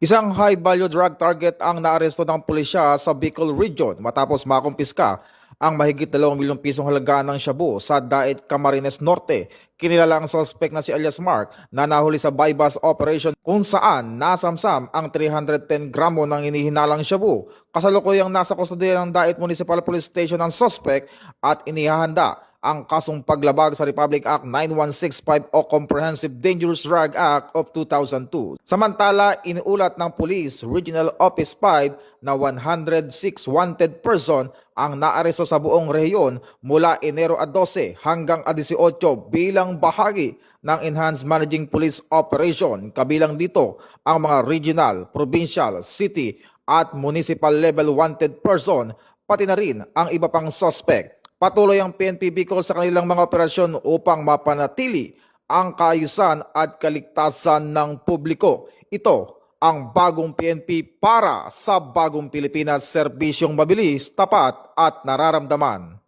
Isang high-value drug target ang naaresto ng pulisya sa Bicol Region matapos makumpiska ang mahigit 2 milyong pisong halaga ng shabu sa Dait, Camarines Norte. Kinilala ang suspect na si alias Mark na nahuli sa bypass operation kung saan nasamsam ang 310 gramo ng inihinalang shabu. Kasalukuyang nasa kustodiya ng Dait Municipal Police Station ang suspect at inihahanda ang kasong paglabag sa Republic Act 9165 o Comprehensive Dangerous Drug Act of 2002. Samantala, inuulat ng Police Regional Office 5 na 106 wanted person ang naaresto sa buong rehiyon mula Enero 12 hanggang 18 bilang bahagi ng Enhanced Managing Police Operation. Kabilang dito ang mga regional, provincial, city at municipal level wanted person, pati na rin ang iba pang suspect. Patuloy ang PNP Bicol sa kanilang mga operasyon upang mapanatili ang kaayusan at kaligtasan ng publiko. Ito ang bagong PNP para sa bagong Pilipinas, serbisyong mabilis, tapat at nararamdaman.